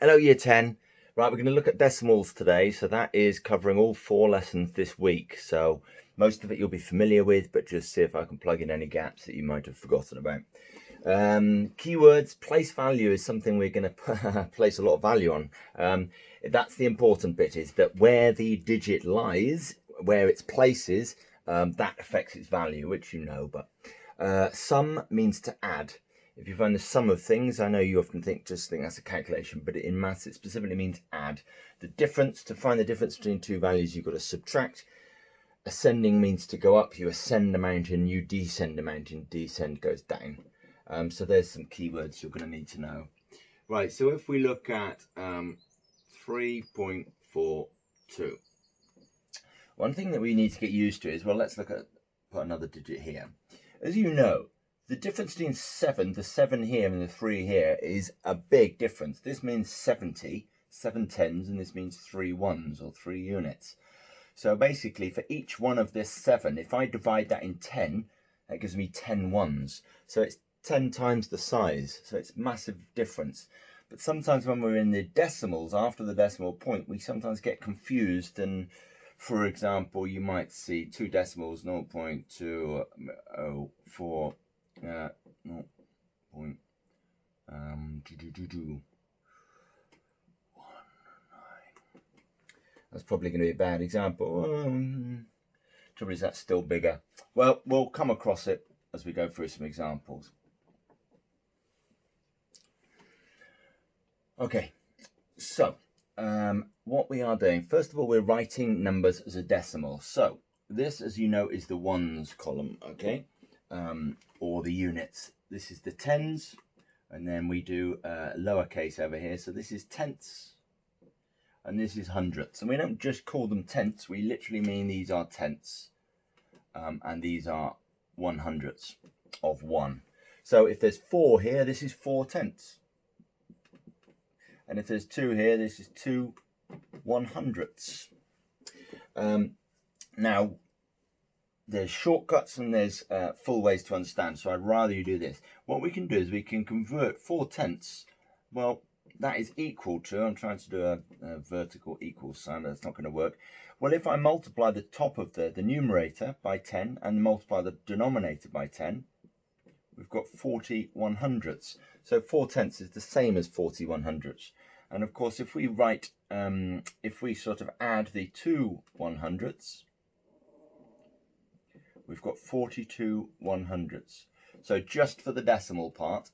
Hello Year 10. Right, we're going to look at decimals today. So that is covering all 4 lessons this week. So most of it you'll be familiar with, but just see if I can plug in any gaps that you might have forgotten about. Keywords, place value is something we're going to place a lot of value on. That's the important bit, is that where the digit lies, where its place is, that affects its value, which you know. But sum means to add. If you find the sum of things, I know you often think that's a calculation, but in maths it specifically means add. The difference, to find the difference between two values, you've got to subtract. Ascending means to go up. You ascend a mountain, you descend a mountain. Descend goes down. So there's some keywords you're going to need to know. Right, so if we look at 3.42. One thing that we need to get used to is, well, let's look at, put another digit here. As you know, the difference between the 7 here and the 3 here is a big difference. This means 70, 7 tens, and this means 3 ones or 3 units. So basically for each one of this 7, if I divide that in 10, that gives me 10 ones. So it's 10 times the size. So it's massive difference. But sometimes when we're in the decimals, after the decimal point, we sometimes get confused. And for example, you might see 2 decimals, 0.204. 0.19. That's probably going to be a bad example. Trouble is, that's still bigger. Well, we'll come across it as we go through some examples. Okay, so what we are doing, first of all, we're writing numbers as a decimal. So this, as you know, is the ones column, okay, or the units. This is the tens, and then we do lowercase over here. So this is tenths, and this is hundredths. And we don't just call them tenths, we literally mean these are tenths, and these are 1/100ths of 1. So if there's 4 here, this is 4 tenths. And if there's 2 here, this is 2 100ths. Now, there's shortcuts and there's full ways to understand, so I'd rather you do this. What we can do is we can convert 4 tenths. Well, that is equal to, I'm trying to do a vertical equal sign, but that's not going to work. Well, if I multiply the top of the numerator by 10 and multiply the denominator by 10, we've got 40 100ths. So 4 tenths is the same as 40 100ths. And of course, if we write, if we sort of add the 2 100ths, we've got 42 100ths. So just for the decimal part,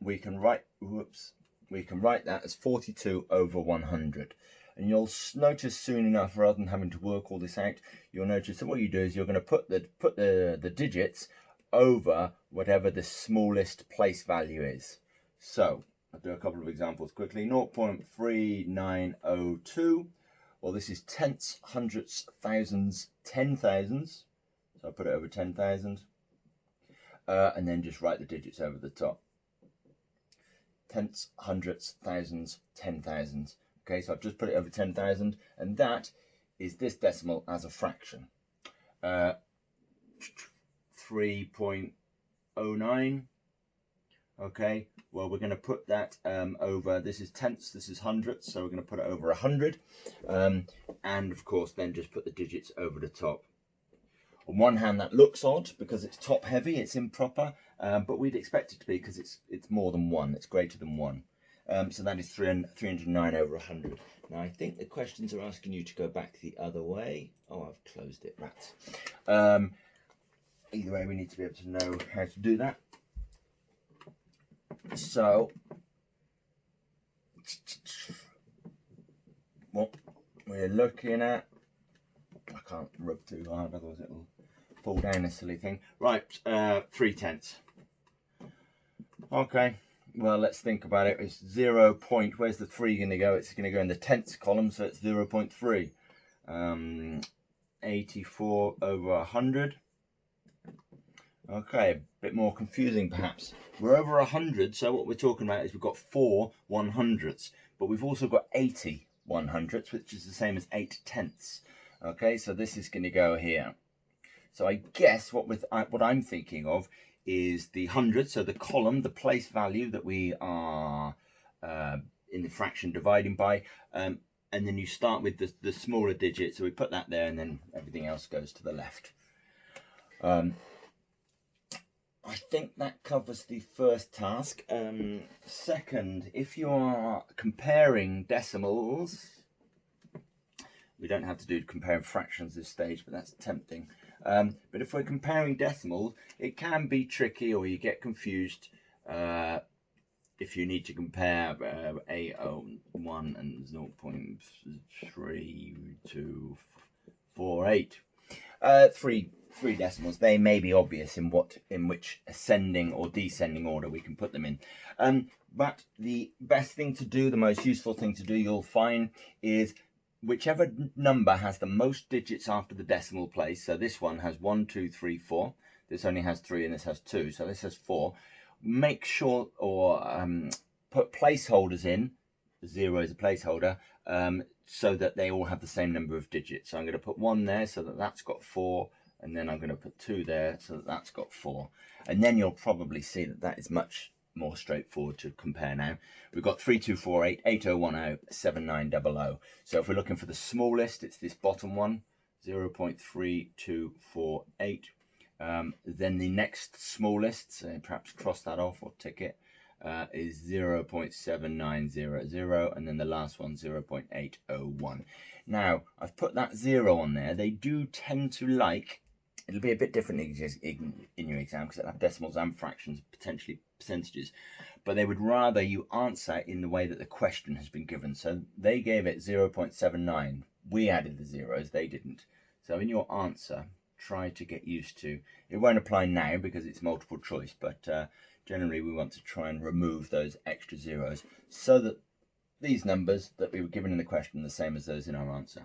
we can write, that as 42 over 100. And you'll notice soon enough, rather than having to work all this out, you'll notice that what you do is you're going to put the digits over whatever the smallest place value is. So I'll do a couple of examples quickly. 0.3902. Well, this is tenths, hundredths, thousands, 10,000s. So I'll put it over 10,000. And then just write the digits over the top. Tenths, hundredths, thousands, 10,000s. Okay, so I've just put it over 10,000, and that is this decimal as a fraction. 3.09. Okay, well, we're going to put that over, this is tenths, this is hundredths, so we're going to put it over 100. And of course, then just put the digits over the top. On one hand, that looks odd because it's top heavy, it's improper, but we'd expect it to be because it's more than 1, it's greater than 1. So that is 309 over 100. Now, I think the questions are asking you to go back the other way. Oh, I've closed it, rats. Either way, we need to be able to know how to do that. So, what we're looking at, I can't rub too hard, otherwise it'll fall down, this silly thing. Right, 3 tenths. Okay, well, let's think about it. It's 0. Where's the 3 going to go? It's going to go in the tenths column, so it's 0.3. 84 over 100. Okay, a bit more confusing perhaps. We're over 100, so what we're talking about is we've got 4 100ths, but we've also got 80 100ths, which is the same as 8 tenths. Okay, so this is going to go here. So I guess what I'm thinking of is the 100, so the column, the place value that we are in the fraction dividing by, and then you start with the smaller digit, so we put that there, and then everything else goes to the left. I think that covers the first task. Second, if you are comparing decimals, we don't have to do comparing fractions this stage, but that's tempting. But if we're comparing decimals, it can be tricky, or you get confused if you need to compare 801 and 0.3248. Three decimals. They may be obvious in which ascending or descending order we can put them in. But the best thing to do, the most useful thing to do, you'll find, is whichever number has the most digits after the decimal place. So this one has 1, 2, 3, 4. This only has 3 and this has 2. So this has 4. Make sure, or put placeholders in. 0 is a placeholder, so that they all have the same number of digits. So I'm going to put 1 there so that that's got 4, and then I'm going to put 2 there so that that's got 4. And then you'll probably see that that is much more straightforward to compare now. We've got 3248, 8010, 7900. So if we're looking for the smallest, it's this bottom one, 0.3248. Then the next smallest, perhaps cross that off or tick it, is 0.7900, and then the last one 0.801. Now I've put that 0 on there. They do tend to like, it'll be a bit different in your exam because it'll have decimals and fractions, potentially percentages, but they would rather you answer in the way that the question has been given. So they gave it 0.79. We added the zeros, they didn't. So in your answer, try to get used to, it won't apply now because it's multiple choice, but generally we want to try and remove those extra zeros so that these numbers that we were given in the question are the same as those in our answer.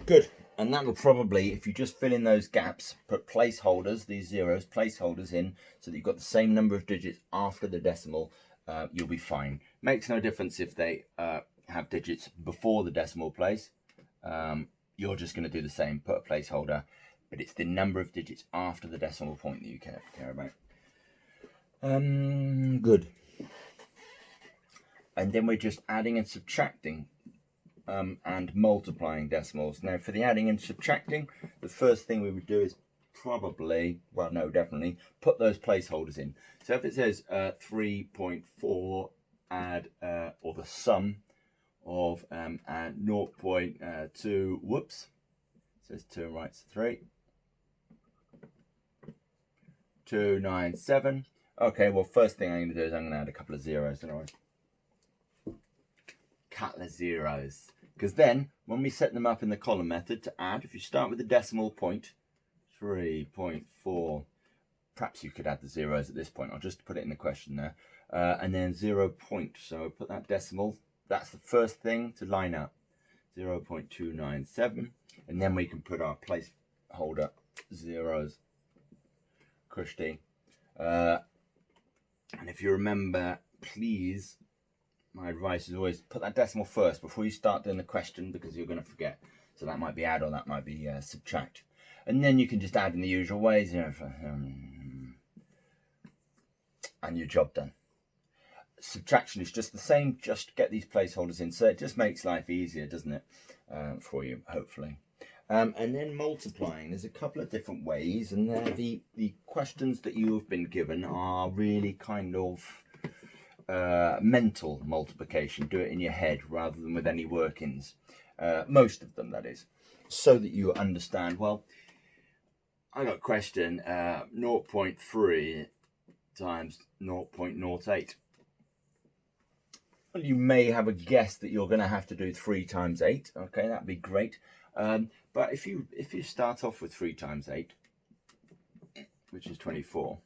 Good. And that'll probably, if you just fill in those gaps, put placeholders, these zeros, placeholders in, so that you've got the same number of digits after the decimal, you'll be fine. Makes no difference if they have digits before the decimal place. You're just going to do the same, put a placeholder, but it's the number of digits after the decimal point that you care about. Good. And then we're just adding and subtracting and multiplying decimals. Now for the adding and subtracting, the first thing we would do is probably, well no, definitely, put those placeholders in. So if it says 3.4 add, or the sum of 0.2, whoops, it says 2 and writes 3, 297. Okay, well first thing I'm going to do is I'm going to add a couple of zeros, couple of zeros, because then when we set them up in the column method to add, if you start with the decimal point 3.4, perhaps you could add the zeros at this point. I'll just put it in the question there, and then 0. So put that decimal, that's the first thing to line up, 0.297, and then we can put our placeholder zeros, cushy. And if you remember, please, my advice is always put that decimal first before you start doing the question, because you're going to forget. So that might be add, or that might be subtract. And then you can just add in the usual ways, you know, and your job done. Subtraction is just the same, just get these placeholders in. So it just makes life easier, doesn't it, for you, hopefully. And then multiplying, there's a couple of different ways, and the questions that you have been given are really kind of mental multiplication. Do it in your head rather than with any workings, most of them, that is, so that you understand. Well, I got a question, 0.3 times 0.08. Well, you may have a guess that you're going to have to do 3 times 8. Okay, that'd be great. But if you start off with 3 times 8, which is 24,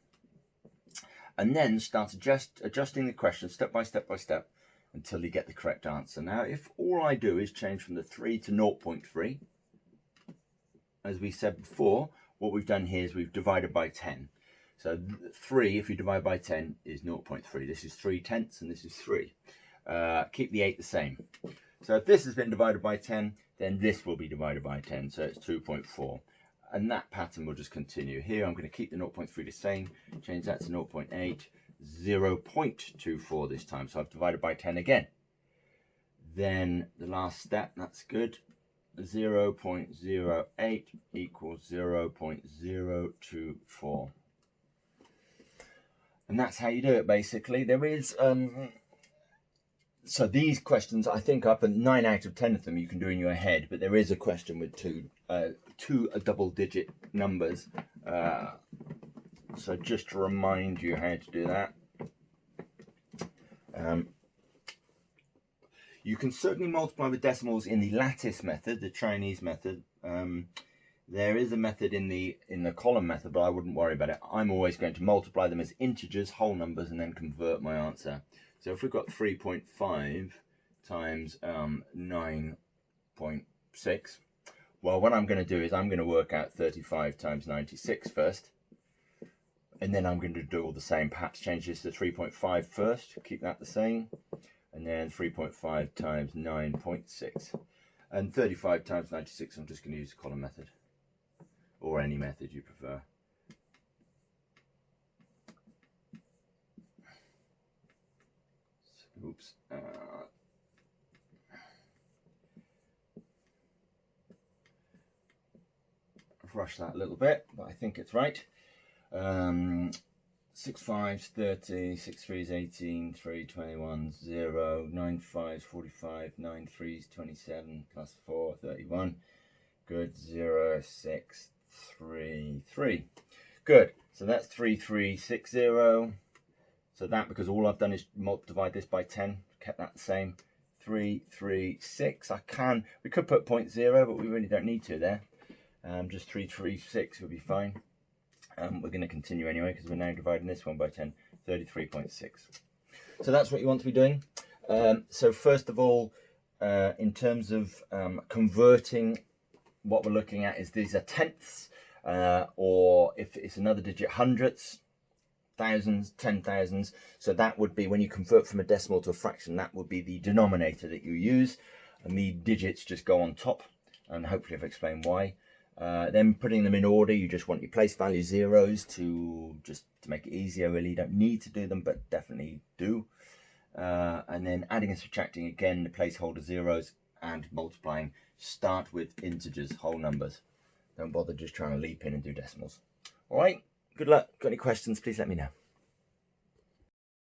and then start adjusting the question step by step until you get the correct answer. Now, if all I do is change from the 3 to 0.3, as we said before, what we've done here is we've divided by 10. So 3, if you divide by 10, is 0.3. This is 3/10, and this is 3. Keep the 8 the same. So if this has been divided by 10, then this will be divided by 10, so it's 2.4. And that pattern will just continue. Here I'm going to keep the 0.3 the same, change that to 0.8, 0.24 this time. So I've divided by 10 again. Then the last step, that's good. 0.08 equals 0.024. And that's how you do it, basically. There is, so these questions, I think up at 9 out of 10 of them you can do in your head, but there is a question with two double-digit numbers. So just to remind you how to do that. You can certainly multiply with decimals in the lattice method, the Chinese method. There is a method in the column method, but I wouldn't worry about it. I'm always going to multiply them as integers, whole numbers, and then convert my answer. So if we've got 3.5 times 9.6, well, what I'm going to do is I'm going to work out 35 times 96 first, and then I'm going to do all the same. Perhaps change this to 3.5 first, keep that the same, and then 3.5 times 9.6. And 35 times 96, I'm just going to use the column method, or any method you prefer. Oops. I've rushed that a little bit, but I think it's right. 6 5's 30, 6 3's 18, 3 21, 0, 9 5's 45, 9 3's 27, plus 4, 31. Good. 0 6 3 3. Good. So that's 3360. So that, because all I've done is divide this by 10, kept that the same. 336. We could put 0.0, but we really don't need to there. Just 336 would be fine. We're going to continue anyway because we're now dividing this one by 10. 33.6. So that's what you want to be doing. So first of all, in terms of converting, what we're looking at is these are tenths, or if it's another digit, hundredths, thousands, 10,000s. So that would be, when you convert from a decimal to a fraction, that would be the denominator that you use, and the digits just go on top, and hopefully I've explained why. Then putting them in order, you just want your place value zeros to make it easier. Really, you don't need to do them, but definitely do. And then adding and subtracting again, the placeholder zeros, and multiplying. Start with integers, whole numbers. Don't bother just trying to leap in and do decimals. All right, good luck. Got any questions, please let me know.